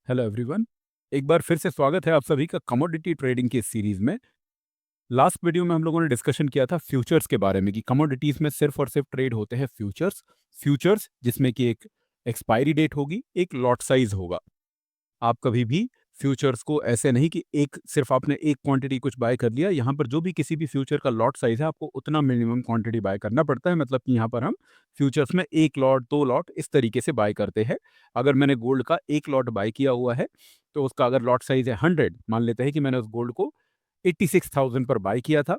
Hello everyone. एक बार फिर से स्वागत है आप सभी का कमोडिटी ट्रेडिंग की इस सीरीज में। लास्ट वीडियो में हम लोगों ने डिस्कशन किया था फ्यूचर्स के बारे में कि कमोडिटीज में सिर्फ और सिर्फ ट्रेड होते हैं फ्यूचर्स। फ्यूचर्स जिसमें कि एक एक्सपायरी डेट होगी, एक लॉट साइज होगा। आप कभी भी फ्यूचर्स को ऐसे नहीं कि एक सिर्फ आपने एक क्वांटिटी कुछ बाय कर लिया। यहाँ पर जो भी किसी भी फ्यूचर का लॉट साइज है आपको उतना मिनिमम क्वांटिटी बाय करना पड़ता है। मतलब कि यहाँ पर हम फ्यूचर्स में एक लॉट दो लॉट इस तरीके से बाय करते हैं। अगर मैंने गोल्ड का एक लॉट बाय किया हुआ है तो उसका अगर लॉट साइज है 100, मान लेते हैं कि मैंने उस गोल्ड को 86,000 पर बाय किया था,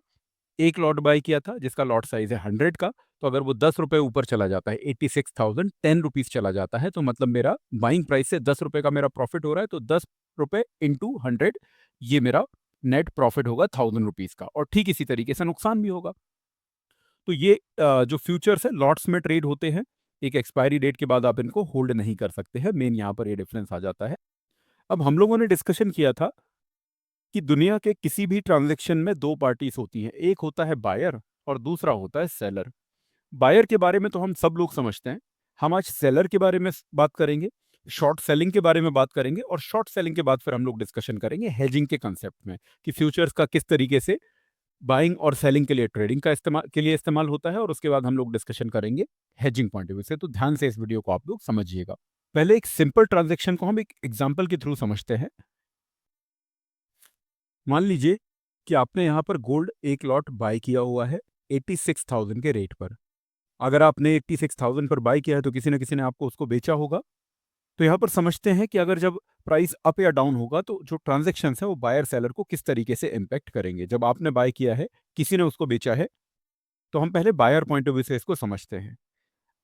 एक लॉट बाय किया था जिसका लॉट साइज है 100 का। तो अगर वो 10 रुपए ऊपर चला जाता है, 86,000 10 रुपीज चला जाता है, तो मतलब मेरा बाइंग प्राइस से 10 रुपए का मेरा प्रॉफिट हो रहा है। तो 10 रुपए इंटू 100, ये मेरा नेट प्रॉफिट होगा 1000 रुपीज का। और ठीक इसी तरीके से नुकसान भी होगा। तो ये जो फ्यूचर्स है लॉट्स में ट्रेड होते हैं। एक एक्सपायरी डेट के बाद आप इनको होल्ड नहीं कर सकते हैं। मेन यहाँ पर ये डिफरेंस आ जाता है। अब हम लोगों ने डिस्कशन किया था कि दुनिया के किसी भी ट्रांजैक्शन में दो पार्टीज होती हैं, एक होता है बायर और दूसरा होता है सेलर। बायर के बारे में तो हम सब लोग समझते हैं। हम आज सेलर के बारे में बात करेंगे, शॉर्ट सेलिंग के बारे में बात करेंगे, और शॉर्ट सेलिंग के बाद फिर हम लोग डिस्कशन करेंगे हेजिंग के कंसेप्ट में कि फ्यूचर्स का किस तरीके से बाइंग और सेलिंग के लिए ट्रेडिंग का इस्तेमाल के लिए इस्तेमाल होता है। और उसके बाद हम लोग डिस्कशन करेंगे हेजिंग पॉइंट ऑफ व्यू से। तो ध्यान से इस वीडियो को आप लोग समझिएगा। पहले एक सिंपल ट्रांजेक्शन को हम एक एग्जाम्पल के थ्रू समझते हैं। मान लीजिए कि आपने यहाँ पर गोल्ड एक लॉट बाय किया हुआ है 86,000 के रेट पर। अगर आपने 86,000 पर बाय किया है तो किसी न किसी ने आपको उसको बेचा होगा। तो यहाँ पर समझते हैं कि अगर जब प्राइस अप या डाउन होगा तो जो ट्रांजेक्शन है वो बायर सेलर को किस तरीके से इम्पैक्ट करेंगे। जब आपने बाय किया है, किसी ने उसको बेचा है, तो हम पहले बायर पॉइंट ऑफ व्यू से इसको समझते हैं।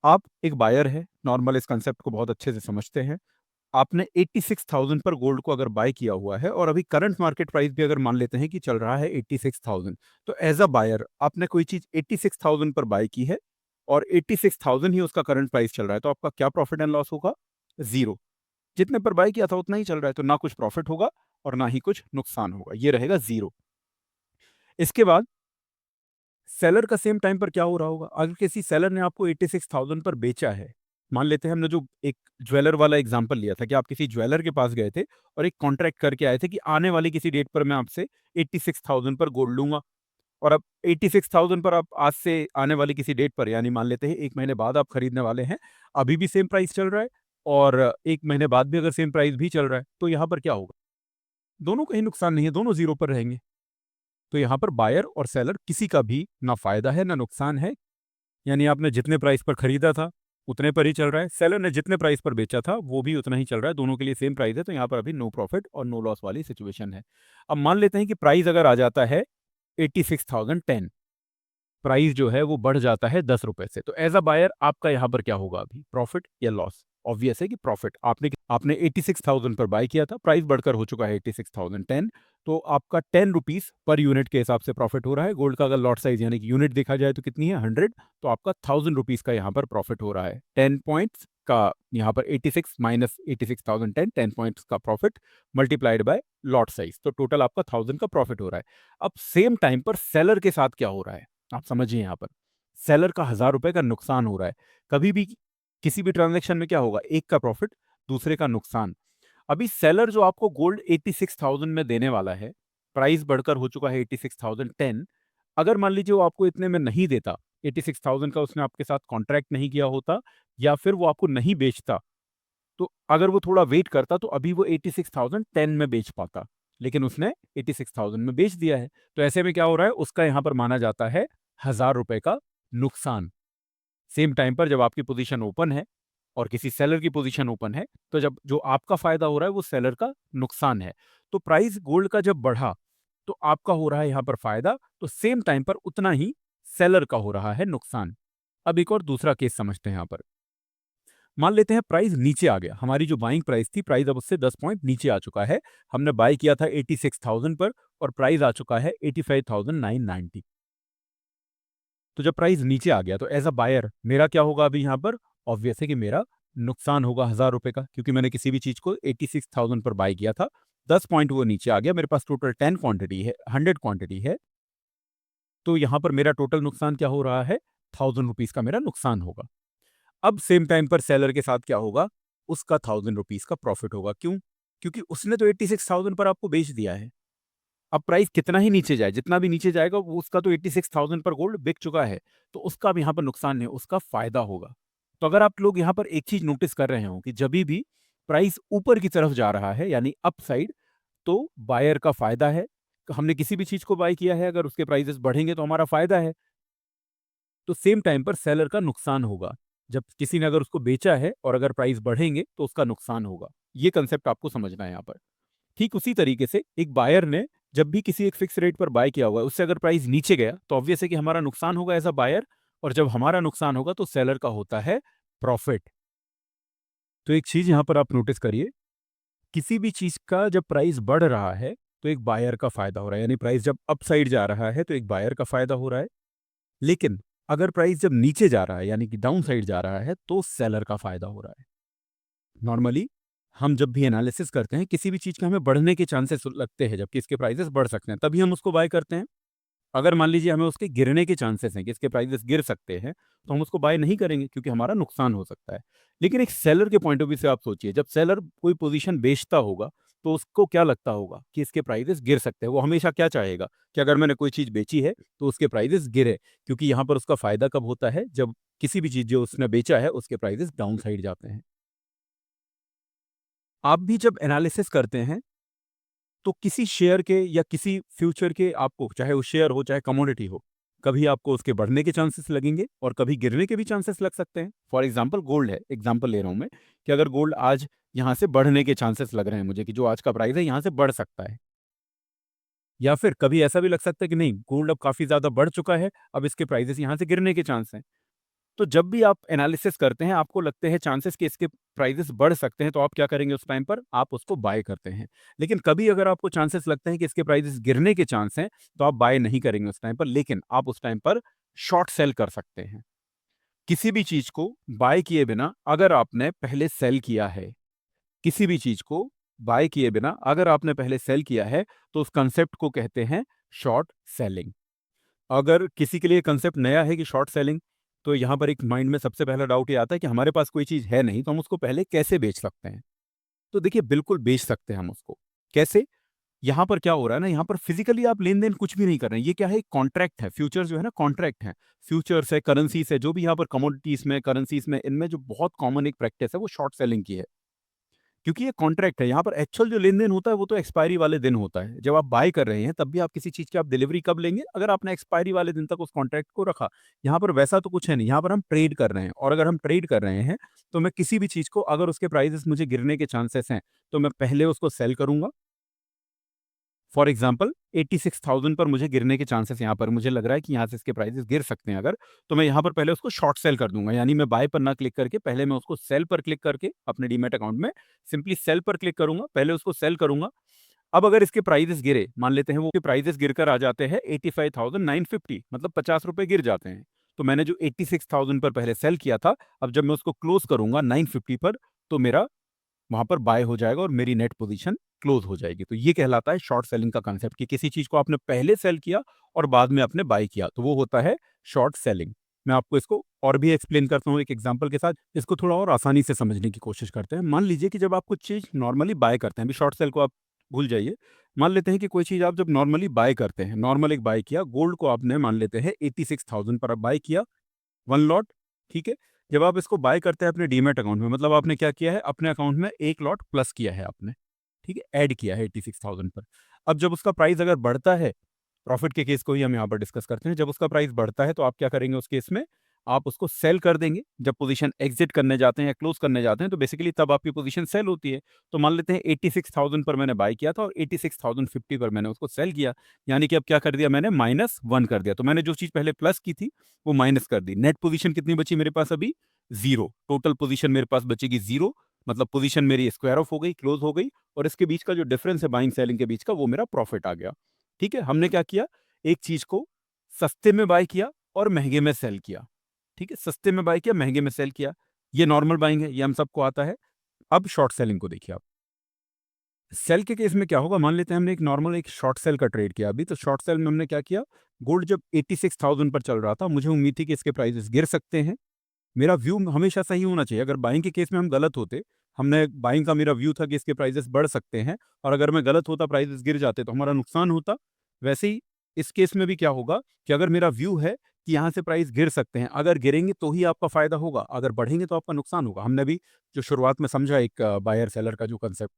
आप एक बायर है, नॉर्मल इस कंसेप्ट को बहुत अच्छे से समझते हैं। आपने 86,000 पर गोल्ड को अगर बाय किया हुआ है और अभी करंट मार्केट प्राइस भी अगर मान लेते हैं कि चल रहा है 86,000, तो एज अ बायर आपने कोई चीज 86,000 पर बाय की है और 86,000 ही उसका करंट प्राइस चल रहा है, तो आपका क्या प्रॉफिट एंड लॉस होगा? जीरो। जितने पर बाय किया था उतना ही चल रहा है, तो ना कुछ प्रॉफिट होगा और ना ही कुछ नुकसान होगा, ये रहेगा जीरो। इसके बाद सेलर का सेम टाइम पर क्या हो रहा होगा? अगर किसी सेलर ने आपको 86,000 पर बेचा है, मान लेते हैं हमने जो एक ज्वेलर वाला एग्जांपल लिया था कि आप किसी ज्वेलर के पास गए थे और एक कॉन्ट्रैक्ट करके आए थे कि आने वाली किसी डेट पर मैं आपसे 86,000 पर गोल्ड लूंगा। और अब 86,000 पर आप आज से आने वाली किसी डेट पर, यानी मान लेते हैं 1 महीने बाद आप खरीदने वाले हैं, अभी भी सेम प्राइस चल रहा है और 1 महीने बाद भी अगर सेम प्राइस भी चल रहा है, तो यहाँ पर क्या होगा? दोनों का ही नुकसान नहीं है, दोनों जीरो पर रहेंगे। तो यहाँ पर बायर और सेलर किसी का भी ना फायदा है ना नुकसान है। यानी आपने जितने प्राइस पर खरीदा था उतने पर ही चल रहा है, सेलर ने जितने प्राइस पर बेचा था वो भी उतना ही चल रहा है, दोनों के लिए सेम प्राइस है। तो यहाँ पर अभी नो प्रॉफिट और नो लॉस वाली सिचुएशन है। अब मान लेते हैं कि प्राइस अगर आ जाता है 86,010, प्राइस जो है वो बढ़ जाता है 10 रुपए से, तो एज अ बायर आपका यहाँ पर क्या होगा? अभी प्रॉफिट या लॉस? ऑब्वियस है कि प्रॉफिट। आपने आपने 86,000 पर बाय किया था, प्राइस बढ़कर हो चुका है 86,010, तो आपका 10 रुपीज पर यूनिट के हिसाब से प्रॉफिट हो रहा है। गोल्ड का अगर लॉट साइज यानी कि यूनिट देखा जाए तो कितनी है? 100। तो आपका 1000 रुपीज का यहाँ पर प्रॉफिट हो रहा है। 10 पॉइंट्स का यहाँ पर 86 माइनस 86,010, 10 पॉइंट्स का profit multiplied by lot size, तो टोटल आपका 1000 का प्रॉफिट हो रहा है। अब सेम टाइम पर सेलर के साथ क्या हो रहा है आप समझिए। यहाँ पर सेलर का 1000 रुपए का नुकसान हो रहा है। कभी भी किसी भी ट्रांजेक्शन में क्या होगा? एक का प्रॉफिट, दूसरे का नुकसान। अभी सेलर जो आपको गोल्ड 86,000 में देने वाला है, प्राइस बढ़कर हो चुका है 86,010। अगर मान लीजिए वो आपको इतने में नहीं देता, 86,000 का उसने आपके साथ कॉन्ट्रैक्ट नहीं किया होता या फिर वो आपको नहीं बेचता, तो अगर वो थोड़ा वेट करता तो अभी वो 86,010 में बेच पाता। लेकिन उसने 86,000 में बेच दिया है, तो ऐसे में क्या हो रहा है? उसका यहां पर माना जाता है 1000 रुपए का नुकसान। सेम टाइम पर जब आपकी पोजीशन ओपन है और किसी सेलर की पोजीशन ओपन है, तो जब जो आपका फायदा हो रहा है वो सेलर का नुकसान है। तो प्राइस गोल्ड का जब बढ़ा तो आपका हो रहा है यहां पर फायदा, तो सेम टाइम पर उतना ही सेलर का हो रहा है नुकसान। अब एक और दूसरा केस समझते हैं। यहां पर मान लेते हैं प्राइस नीचे आ गया, हमारी जो बाइंग प्राइस थी, प्राइस अब उससे 10 पॉइंट नीचे आ चुका है। हमने बाय किया था 86,000 पर और प्राइस आ चुका है 85,990। तो जब प्राइस नीचे आ गया तो एज अ बायर मेरा क्या होगा? अभी यहाँ पर ऑब्वियस है कि मेरा नुकसान होगा 1000 रुपए का, क्योंकि मैंने किसी भी चीज को 86,000 पर बाय किया था, 10 पॉइंट वो नीचे आ गया, मेरे पास टोटल 10 क्वांटिटी है, 100 क्वांटिटी है। तो यहाँ पर मेरा टोटल नुकसान क्या हो रहा है? 1000 रुपीज का मेरा नुकसान होगा। अब सेम टाइम पर सेलर के साथ क्या होगा? उसका 1000 रुपीज का प्रॉफिट होगा। क्यों? क्योंकि उसने तो 86,000 पर आपको बेच दिया है। अब प्राइस कितना ही नीचे जाए, जितना भी नीचे जाएगा वो उसका तो 86,000 पर गोल्ड बिक चुका है, तो उसका अब यहाँ पर नुकसान नहीं, उसका फ़ायदा होगा। तो अगर आप लोग यहाँ पर एक चीज़ नोटिस कर रहे हो कि जभी भी प्राइस ऊपर की तरफ जा रहा है यानी अप साइड, तो बायर का फ़ायदा है। हमने किसी भी चीज़ को बाय किया है, अगर उसके प्राइसेस बढ़ेंगे तो हमारा फ़ायदा है। तो सेम टाइम पर सेलर का नुकसान होगा। जब किसी ने अगर उसको बेचा है और अगर प्राइस बढ़ेंगे तो उसका नुकसान होगा। ये कंसेप्ट आपको समझना है यहाँ पर। ठीक उसी तरीके से एक बायर ने जब भी किसी एक फिक्स रेट पर बाय किया हुआ है, उससे अगर प्राइस नीचे गया तो ऑब्वियस है कि हमारा नुकसान होगा एज़ अ बायर, और जब हमारा नुकसान होगा तो सेलर का होता है प्रॉफिट। तो एक चीज़ यहाँ पर आप नोटिस करिए, किसी भी चीज़ का जब प्राइस बढ़ रहा है, तो एक बायर का फ़ायदा हो रहा है, यानी प्राइस जब अप साइड जा रहा है तो एक बायर का फ़ायदा हो रहा है। लेकिन अगर प्राइस जब नीचे जा रहा है यानी कि डाउन साइड जा रहा है तो सेलर का फ़ायदा हो रहा है। नॉर्मली हम जब भी एनालिसिस करते हैं, किसी भी चीज़ के हमें बढ़ने के चांसेस लगते हैं जबकि इसके प्राइसेस बढ़ सकते हैं, तभी हम उसको बाय करते हैं। अगर मान लीजिए हमें उसके गिरने के चांसेस हैं कि इसके प्राइसेस गिर सकते हैं, तो हम उसको बाय नहीं करेंगे क्योंकि हमारा नुकसान हो सकता है। लेकिन एक सेलर के पॉइंट ऑफ व्यू से आप सोचिए, जब सेलर कोई पोजीशन बेचता होगा, तो उसको क्या लगता होगा कि इसके प्राइसेस गिर सकते हैं। वो हमेशा क्या चाहेगा कि अगर मैंने कोई चीज़ बेची है, तो उसके प्राइसेस गिरे, क्योंकि यहाँ पर उसका फ़ायदा कब होता है, जब किसी भी चीज़ जो उसने बेचा है, उसके प्राइसेस डाउन साइड जाते हैं। आप भी जब एनालिसिस करते हैं, तो किसी शेयर के या किसी फ्यूचर के आपको, चाहे वो शेयर हो चाहे कमोडिटी हो, कभी आपको उसके बढ़ने के चांसेस लगेंगे और कभी गिरने के भी चांसेस लग सकते हैं। फॉर एग्जांपल गोल्ड है, एग्जांपल ले रहा हूँ मैं, कि अगर गोल्ड आज यहाँ से बढ़ने के चांसेस लग रहे हैं मुझे कि जो आज का प्राइस है यहाँ से बढ़ सकता है, या फिर कभी ऐसा भी लग सकता है कि नहीं, गोल्ड अब काफ़ी ज़्यादा बढ़ चुका है, अब इसके प्राइसेस यहाँ से गिरने के चांस हैं। तो जब भी आप एनालिसिस करते हैं, आपको लगते हैं चांसेस कि इसके प्राइसेस बढ़ सकते हैं, तो आप क्या करेंगे उस टाइम पर? आप उसको बाय करते हैं। लेकिन कभी अगर आपको चांसेस लगते हैं कि इसके प्राइसेस गिरने के चांस हैं, तो आप बाय नहीं करेंगे उस टाइम पर, लेकिन आप उस टाइम पर शॉर्ट सेल कर सकते हैं। किसी भी चीज़ को बाय किए बिना अगर आपने पहले सेल किया है, किसी भी चीज़ को बाय किए बिना अगर आपने पहले सेल किया है, तो उस कांसेप्ट को कहते हैं शॉर्ट सेलिंग। अगर किसी के लिए कंसेप्ट नया है कि शॉर्ट सेलिंग, तो यहाँ पर एक माइंड में सबसे पहला डाउट ये आता है कि हमारे पास कोई चीज़ है नहीं, तो हम उसको पहले कैसे बेच सकते हैं? तो देखिए, बिल्कुल बेच सकते हैं हम उसको। कैसे? यहाँ पर क्या हो रहा है ना, यहाँ पर फिजिकली आप लेन-देन कुछ भी नहीं कर रहे हैं। ये क्या है, एक कॉन्ट्रैक्ट है। फ्यूचर जो है ना, कॉन्ट्रैक्ट है। फ्यूचर्स है, करेंसीज़ है, जो भी यहाँ पर कमोडिटीज़ में, करेंसीज़ में, इनमें जो बहुत कॉमन एक प्रैक्टिस है, वो शॉर्ट सेलिंग की है। क्योंकि ये कॉन्ट्रैक्ट है, यहाँ पर एक्चुअल जो लेन-देन होता है वो तो एक्सपायरी वाले दिन होता है। जब आप बाय कर रहे हैं तब भी आप किसी चीज़ की आप डिलीवरी कब लेंगे? अगर आपने एक्सपायरी वाले दिन तक उस कॉन्ट्रैक्ट को रखा। यहाँ पर वैसा तो कुछ है नहीं, यहाँ पर हम ट्रेड कर रहे हैं, और अगर हम ट्रेड कर रहे हैं, तो मैं किसी भी चीज़ को अगर उसके प्राइसेज़ मुझे गिरने के चांसेस हैं, तो मैं पहले उसको सेल करूँगा। फॉर एग्जांपल 86,000 पर मुझे गिरने के चांसेस, यहाँ पर मुझे लग रहा है कि यहाँ से इसके प्राइसेस गिर सकते हैं अगर, तो मैं यहाँ पर पहले उसको शॉर्ट सेल कर दूंगा, यानी मैं बाय पर ना क्लिक करके पहले मैं उसको सेल पर क्लिक करके अपने डीमैट अकाउंट में सिंपली सेल पर क्लिक करूंगा, पहले उसको सेल करूंगा। अब अगर इसके प्राइसेस गिरे, मान लेते हैं वो प्राइसेस गिरकर आ जाते हैं 85,950, मतलब 50 रुपए गिर जाते हैं, तो मैंने जो 86,000 पर पहले सेल किया था, अब जब मैं उसको क्लोज करूंगा 950 पर, तो मेरा वहाँ पर बाय हो जाएगा और मेरी नेट पोजीशन क्लोज़ हो जाएगी। तो ये कहलाता है शॉर्ट सेलिंग का कांसेप्ट, कि किसी चीज़ को आपने पहले सेल किया और बाद में आपने बाय किया, तो वो होता है शॉर्ट सेलिंग। मैं आपको इसको और भी एक्सप्लेन करता हूँ एक एग्जांपल के साथ, इसको थोड़ा और आसानी से समझने की कोशिश करते हैं। मान लीजिए कि जब आप कुछ चीज़ नॉर्मली बाय करते हैं, अभी शॉर्ट सेल को आप भूल जाइए। मान लेते हैं कि कोई चीज़ आप जब नॉर्मली बाय करते हैं, नॉर्मल एक बाय किया, गोल्ड को आपने मान लेते हैं 86,000 पर आप बाय किया, 1 लॉट, ठीक है? जब आप इसको बाय करते हैं अपने डीमैट अकाउंट में, मतलब आपने क्या किया है, अपने अकाउंट में 1 लॉट प्लस किया है आपने, ठीक है? ऐड किया है 86,000 पर। अब जब उसका प्राइस अगर बढ़ता है, प्रॉफिट के केस को ही हम यहाँ पर डिस्कस करते हैं। जब उसका प्राइस बढ़ता है तो आप क्या करेंगे उस केस में? आप उसको सेल कर देंगे। जब पोज़ीशन एग्ज़िट करने जाते हैं या क्लोज़ करने जाते हैं, तो बेसिकली तब आपकी पोज़ीशन सेल होती है। तो मान लेते हैं 86,000 पर मैंने बाय किया था और 86,050 पर मैंने उसको सेल किया। यानी कि अब क्या कर दिया मैंने? -1 कर दिया। तो मैंने जो चीज़ पहले प्लस की थी, वो माइनस कर दी। नेट पोज़ीशन कितनी बची मेरे पास अभी? 0। टोटल पोज़ीशन मेरे पास बचेगी 0, मतलब पोज़ीशन मेरी स्क्वायर ऑफ हो गई, क्लोज़ हो गई, और इसके बीच का जो डिफरेंस है बाइंग सेलिंग के बीच का, वो मेरा प्रॉफिट आ गया। ठीक है? हमने क्या किया? एक चीज़ को सस्ते में बाय किया और महँगे में सेल किया, ठीक है? सस्ते में बाय किया, महँगे में सेल किया। ये नॉर्मल बाइंग है, ये हम सबको आता है। अब शॉर्ट सेलिंग को देखिए आप। सेल के केस में क्या होगा, मान लेते हैं हमने एक नॉर्मल एक शॉर्ट सेल का ट्रेड किया अभी, तो शॉर्ट सेल में हमने क्या किया, गोल्ड जब 86,000 पर चल रहा था, मुझे उम्मीद थी कि इसके प्राइसेस गिर सकते हैं। मेरा व्यू हमेशा सही होना चाहिए, अगर बाइंग के केस में हम गलत होते, हमने बाइंग का मेरा व्यू था कि इसके प्राइसेस बढ़ सकते हैं और अगर मैं गलत होता, प्राइसेस गिर जाते तो हमारा नुकसान होता। वैसे ही इस केस में भी क्या होगा कि अगर मेरा व्यू है कि यहाँ से प्राइस गिर सकते हैं, अगर गिरेंगे तो ही आपका फायदा होगा, अगर बढ़ेंगे तो आपका नुकसान होगा। हमने भी जो शुरुआत में समझा एक बायर सेलर का जो कंसेप्ट,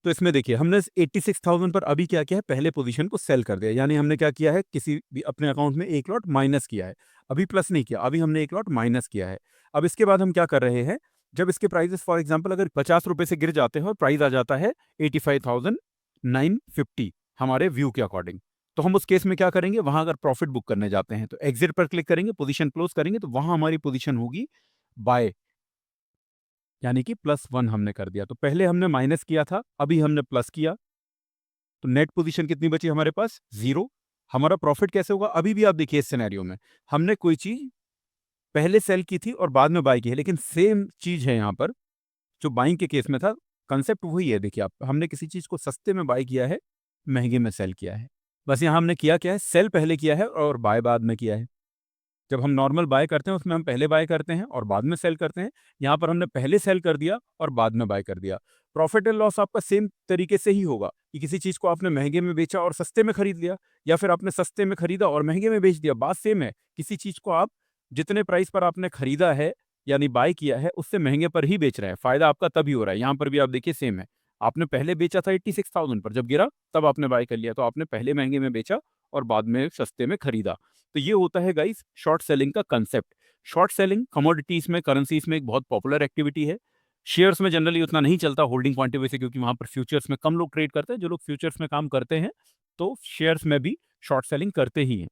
तो इसमें देखिए हमने 86,000 पर अभी क्या किया है, पहले पोजीशन को सेल कर दिया। यानी हमने क्या किया है, किसी भी अपने अकाउंट में एक लॉट माइनस किया है, अभी प्लस नहीं किया, अभी हमने एक लॉट माइनस किया है। अब इसके बाद हम क्या कर रहे हैं, जब इसके प्राइसेस फॉर एग्जांपल अगर 50 रुपए से गिर जाते हैं और प्राइस आ जाता है 85,950 हमारे व्यू के अकॉर्डिंग, तो हम उस केस में क्या करेंगे, वहां अगर प्रॉफिट बुक करने जाते हैं तो एग्जिट पर क्लिक करेंगे, पोजीशन क्लोज करेंगे, तो वहां हमारी पोजीशन होगी बाय, यानी कि +1 हमने कर दिया। तो पहले हमने माइनस किया था, अभी हमने प्लस किया, तो नेट पोजीशन कितनी बची हमारे पास, 0। हमारा प्रॉफिट कैसे होगा, अभी भी आप देखिए इस सिनेरियो में हमने कोई चीज पहले सेल की थी और बाद में बाय की है, लेकिन सेम चीज है यहाँ पर जो बाइंग के केस में था, कंसेप्ट वही है। देखिए आप, हमने किसी चीज को सस्ते में बाय किया है, महंगे में सेल किया है। बस यहाँ हमने किया क्या है, सेल पहले किया है और बाय बाद में किया है। जब हम नॉर्मल बाय करते हैं उसमें हम पहले बाय करते हैं और बाद में सेल करते हैं। यहाँ पर हमने पहले सेल कर दिया और बाद में बाय कर दिया। प्रॉफिट एंड लॉस आपका सेम तरीके से ही होगा कि किसी चीज़ को आपने महंगे में बेचा और सस्ते में खरीद लिया, या फिर आपने सस्ते में खरीदा और महंगे में बेच दिया, बात सेम है। किसी चीज़ को आप जितने प्राइस पर आपने खरीदा है यानी बाय किया है, उससे महंगे पर ही बेच रहे हैं, फायदा आपका तभी हो रहा है। यहाँ पर भी आप देखिए सेम है, आपने पहले बेचा था 86,000 पर, जब गिरा तब आपने बाय कर लिया, तो आपने पहले महंगे में बेचा और बाद में सस्ते में खरीदा। तो ये होता है गाइस शॉर्ट सेलिंग का कंसेप्ट। शॉर्ट सेलिंग कमोडिटीज में, करेंसीज में एक बहुत पॉपुलर एक्टिविटी है। शेयर्स में जनरली उतना नहीं चलता होल्डिंग पॉइंट ऑफ व्यू से, क्योंकि वहां पर फ्यूचर्स में कम लोग ट्रेड करते हैं। जो लोग फ्यूचर्स में काम करते हैं तो शेयर्स में भी शॉर्ट सेलिंग करते ही हैं।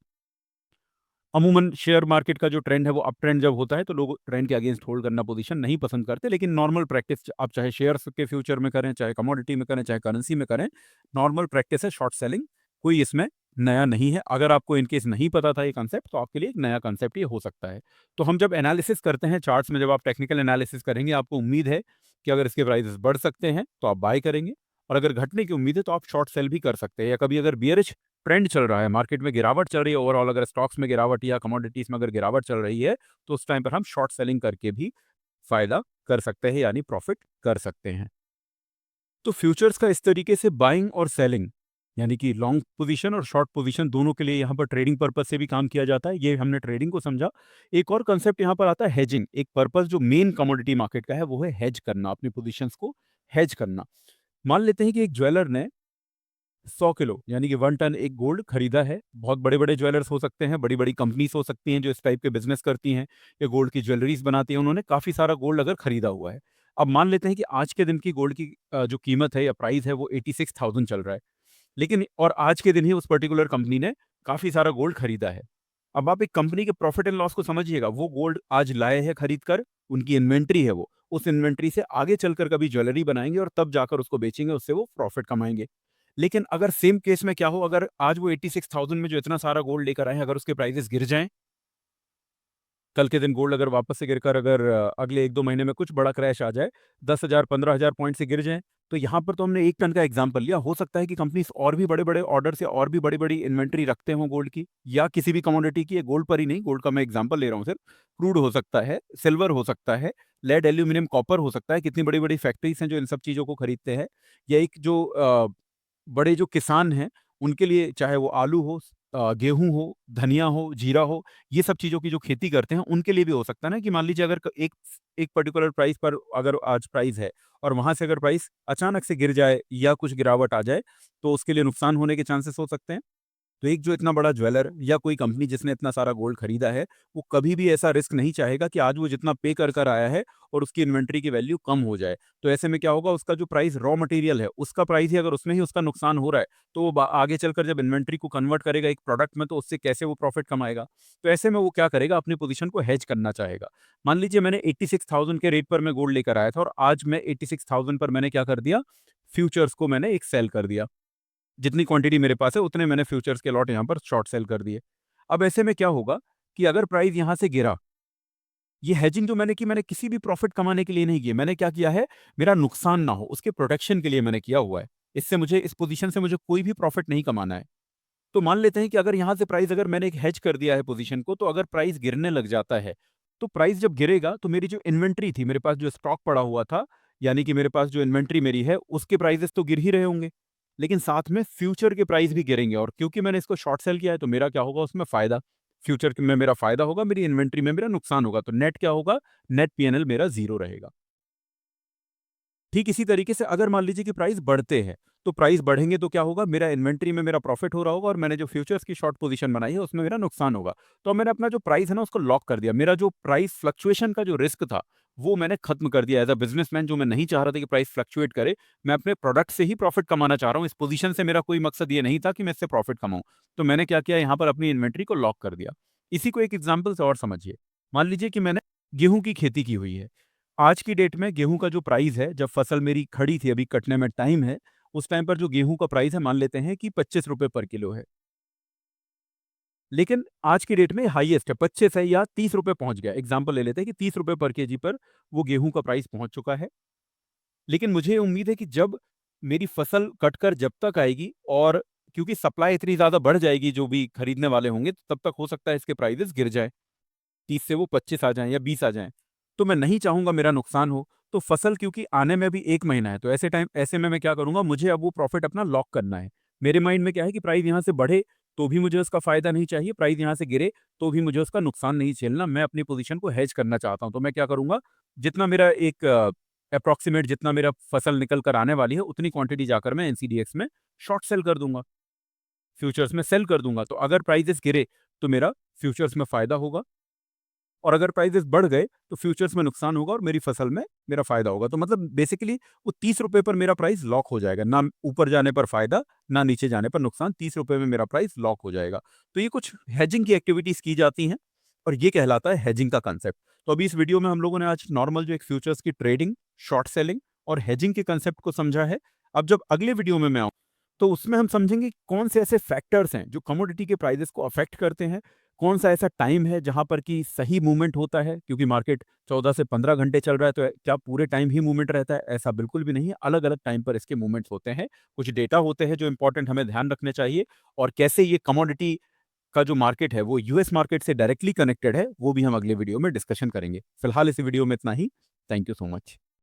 अमूमन शेयर मार्केट का जो ट्रेंड है वो अप ट्रेंड जब होता है तो लोग ट्रेंड के अगेंस्ट होल्ड करना पोजीशन नहीं पसंद करते, लेकिन नॉर्मल प्रैक्टिस आप चाहे शेयर्स के फ्यूचर में करें, चाहे कमोडिटी में करें, चाहे करेंसी में करें, नॉर्मल प्रैक्टिस है शॉर्ट सेलिंग। कोई इसमें नया नहीं है। अगर आपको इनकेस नहीं पता था ये कंसेप्ट, तो आपके लिए एक नया कंसेप्ट ये हो सकता है। तो हम जब एनालिसिस करते हैं चार्ट्स में, जब आप टेक्निकल एनालिसिस करेंगे, आपको उम्मीद है कि अगर इसके प्राइसेस बढ़ सकते हैं तो आप बाय करेंगे, और अगर घटने की उम्मीद है तो आप शॉर्ट सेल भी कर सकते हैं। या कभी अगर बियरिश ट्रेंड चल रहा है, मार्केट में गिरावट चल रही है, ओवरऑल अगर स्टॉक्स में गिरावट या कमोडिटीज में अगर गिरावट चल रही है, तो उस टाइम पर हम शॉर्ट सेलिंग करके भी फायदा कर सकते हैं, यानी प्रॉफिट कर सकते हैं। तो फ्यूचर्स का इस तरीके से बाइंग और सेलिंग, यानी कि लॉन्ग पोजीशन और शॉर्ट पोजीशन दोनों के लिए यहाँ पर ट्रेडिंग पर्पज से भी काम किया जाता है। ये हमने ट्रेडिंग को समझा। एक और कंसेप्ट यहाँ पर आता है हेजिंग। एक पर्पज जो मेन कमोडिटी मार्केट का है वो है हेज करना, अपनी पोजीशंस को हेज करना। मान लेते हैं कि एक ज्वेलर ने 100 किलो यानी कि 1 टन एक गोल्ड खरीदा है। बहुत बड़े-बड़े ज्वेलर्स हो सकते हैं, बड़ी-बड़ी कंपनीज़ हो सकती हैं जो इस टाइप के बिज़नेस करती हैं या गोल्ड की ज्वेलरीज़ बनाती हैं। उन्होंने काफ़ी सारा गोल्ड अगर खरीदा हुआ है। अब मान लेते हैं कि आज के दिन की गोल्ड की जो कीमत है या प्राइस है वो 86,000 चल रहा है। लेकिन और आज के दिन ही उस पर्टिकुलर कंपनी ने काफ़ी सारा गोल्ड खरीदा है। अब आप एक कंपनी के प्रॉफिट एंड लॉस को समझिएगा। वो गोल्ड आज लाए हैं खरीद कर, उनकी इन्वेंट्री है वो। उस इन्वेंट्री से आगे चलकर कभी ज्वेलरी बनाएँगे और तब जाकर उसको बेचेंगे, उससे वो प्रॉफिट कमाएँगे। लेकिन अगर सेम केस में क्या हो, अगर आज वो 86,000 में जो इतना सारा गोल्ड लेकर आए हैं, अगर उसके प्राइसेस गिर जाएँ, कल के दिन गोल्ड अगर वापस से गिरकर अगर अगले 1-2 महीने में कुछ बड़ा क्रैश आ जाए, 10,000 15,000 पॉइंट से गिर जाएँ, तो यहाँ पर तो हमने 1 टन का एग्ज़ाम्पल लिया। हो सकता है कि कंपनीज़ और भी बड़े-बड़े ऑर्डर से और भी बड़ी-बड़ी इन्वेंटरी रखते हों गोल्ड की या किसी भी कमोडिटी की। ये गोल्ड पर ही नहीं, गोल्ड का मैं एग्ज़ाम्पल ले रहा हूँ सिर्फ। क्रूड हो सकता है, सिल्वर हो सकता है, लेड, एल्यूमीनियम, कॉपर हो सकता है। कितनी बड़ी-बड़ी फैक्ट्रीज़ हैं जो इन सब चीज़ों को खरीदते हैं। या एक जो बड़े जो किसान हैं, उनके लिए चाहे वो आलू हो, गेहूँ हो, धनिया हो, जीरा हो, ये सब चीज़ों की जो खेती करते हैं, उनके लिए भी हो सकता है ना कि मान लीजिए अगर एक एक पर्टिकुलर प्राइस पर अगर आज प्राइस है और वहाँ से अगर प्राइस अचानक से गिर जाए या कुछ गिरावट आ जाए, तो उसके लिए नुकसान होने के चांसेस हो सकते हैं। तो एक जो इतना बड़ा ज्वेलर या कोई कंपनी जिसने इतना सारा गोल्ड खरीदा है, वो कभी भी ऐसा रिस्क नहीं चाहेगा कि आज वो जितना पे कर कर आया है और उसकी इन्वेंट्री की वैल्यू कम हो जाए। तो ऐसे में क्या होगा, उसका जो प्राइस रॉ मटेरियल है, उसका प्राइस ही अगर उसमें ही उसका नुकसान हो रहा है, तो वो आगे चलकर जब इन्वेंट्री को कन्वर्ट करेगा एक प्रोडक्ट में, तो उससे कैसे वो प्रॉफिट कमाएगा। तो ऐसे में वो क्या करेगा, अपनी पोजीशन को हेज करना चाहेगा। मान लीजिए मैंने 86,000 के रेट पर मैं गोल्ड लेकर आया था और आज मैं 86,000 पर मैंने क्या कर दिया, फ्यूचर्स को मैंने एक सेल कर दिया। जितनी क्वांटिटी मेरे पास है उतने मैंने फ्यूचर्स के लॉट यहाँ पर शॉर्ट सेल कर दिए। अब ऐसे में क्या होगा कि अगर प्राइस यहाँ से गिरा, ये हेजिंग जो मैंने की, मैंने किसी भी प्रॉफिट कमाने के लिए नहीं की। मैंने क्या किया है, मेरा नुकसान ना हो उसके प्रोटेक्शन के लिए मैंने किया हुआ है। इससे मुझे, इस पोजीशन से मुझे कोई भी प्रॉफिट नहीं कमाना है। तो मान लेते हैं कि अगर यहाँ से प्राइस, अगर मैंने एक हेज कर दिया है पोजीशन को, तो अगर प्राइस गिरने लग जाता है, तो प्राइस जब गिरेगा तो मेरी जो इन्वेंट्री थी, मेरे पास जो स्टॉक पड़ा हुआ था यानी कि मेरे पास जो इन्वेंट्री मेरी है उसके प्राइसेस तो गिर ही रहे होंगे, लेकिन साथ में फ्यूचर के प्राइस भी गिरेंगे, और क्योंकि मैंने इसको शॉर्ट सेल किया है तो मेरा क्या होगा उसमें फ़ायदा, फ्यूचर में मेरा फ़ायदा होगा, मेरी इन्वेंट्री में मेरा नुकसान होगा, तो नेट क्या होगा, नेट पीएनएल मेरा ज़ीरो रहेगा। ठीक इसी तरीके से अगर मान लीजिए कि प्राइस बढ़ते हैं, तो प्राइस बढ़ेंगे तो क्या होगा, मेरा इन्वेंट्री में मेरा प्रॉफिट हो रहा होगा और मैंने जो फ्यूचर्स की शॉर्ट पोजीशन बनाई है उसमें मेरा नुकसान होगा। तो अब मैंने अपना जो प्राइस है ना उसको लॉक कर दिया। मेरा जो प्राइस फ्लक्चुएशन का जो रिस्क था, वो मैंने खत्म कर दिया। एज़ अ बिज़नेसमैन जो मैं नहीं चाह रहा था कि प्राइस फ्लक्चुएट करे, मैं अपने प्रोडक्ट से ही प्रॉफिट कमाना चाह रहा हूँ। इस पोजीशन से मेरा कोई मकसद ये नहीं था कि मैं इससे प्रॉफिट कमाऊँ। तो मैंने क्या किया, यहाँ पर अपनी इन्वेंट्री को लॉक कर दिया। इसी को एक एग्ज़ाम्पल से और समझिए। मान लीजिए कि मैंने गेहूँ की खेती की हुई है। आज की डेट में गेहूँ का जो प्राइस है, जब फसल मेरी खड़ी थी, अभी कटने में टाइम है, उस टाइम पर जो गेहूँ का प्राइस है मान लेते हैं कि ₹25 पर किलो है। लेकिन आज की डेट में हाईएस्ट है, 25 है या ₹30 पहुँच गया। एग्ज़ाम्पल ले लेते हैं कि ₹30 पर केजी पर वो गेहूँ का प्राइस पहुँच चुका है। लेकिन मुझे उम्मीद है कि जब मेरी फसल कटकर जब तक आएगी, और क्योंकि सप्लाई इतनी ज़्यादा बढ़ जाएगी जो भी खरीदने वाले होंगे, तो तब तक हो सकता है इसके प्राइसेज़ गिर जाएँ। 30 से वो 25 आ जाएँ या 20 आ जाएँ। तो मैं नहीं चाहूँगा मेरा नुकसान हो, तो फसल क्योंकि आने में अभी 1 महीना है, तो ऐसे में मैं क्या करूँगा, मुझे अब वो प्रॉफ़िट अपना लॉक करना है। मेरे माइंड में क्या है कि प्राइस यहाँ से बढ़े, तो भी मुझे उसका फ़ायदा नहीं चाहिए, प्राइस यहाँ से गिरे, तो भी मुझे उसका नुकसान नहीं झेलना। मैं अपनी पोज़ीशन को हेज करना चाहता हूँ। तो मैं क्या करूँगा, जितना मेरा एक एप्रोक्सिमेट जितना मेरा फसल निकल कर आने वाली है, उतनी क्वांटिटी जाकर मैं एनसीडीएक्स में शॉर्ट सेल कर दूँगा, फ्यूचर्स में सेल कर दूँगा। तो अगर प्राइसेज़ गिरे, तो मेरा फ्यूचर्स में फ़ायदा होगा, और अगर प्राइसेस बढ़ गए तो फ्यूचर्स में नुकसान होगा और मेरी फसल में मेरा फ़ायदा होगा। तो मतलब बेसिकली वो ₹30 पर मेरा प्राइस लॉक हो जाएगा। ना ऊपर जाने पर फ़ायदा, ना नीचे जाने पर नुकसान, ₹30 में मेरा प्राइस लॉक हो जाएगा। तो ये कुछ हेजिंग की एक्टिविटीज़ की जाती हैं, और ये कहलाता है हेजिंग का कांसेप्ट। तो अभी इस वीडियो में हम लोगों ने आज नॉर्मल जो एक फ्यूचर्स की ट्रेडिंग, शॉर्ट सेलिंग और हेजिंग के कांसेप्ट को समझा है। अब जब अगले वीडियो में मैं आऊँ, तो उसमें हम समझेंगे कौन से ऐसे फैक्टर्स हैं जो कमोडिटी के प्राइसेस को अफ़ेक्ट करते हैं, कौन-सा ऐसा टाइम है जहाँ पर कि सही मूवमेंट होता है, क्योंकि मार्केट 14 से 15 घंटे चल रहा है, तो क्या पूरे टाइम ही मूवमेंट रहता है? ऐसा बिल्कुल भी नहीं है, अलग-अलग टाइम पर इसके मूवमेंट्स होते हैं। कुछ डेटा होते हैं जो इम्पोर्टेंट हमें ध्यान रखने चाहिए, और कैसे ये कमोडिटी का जो मार्केट है वो यूएस मार्केट से डायरेक्टली कनेक्टेड है, वो भी हम अगले वीडियो में डिस्कशन करेंगे। फिलहाल इस वीडियो में इतना ही। Thank you so much.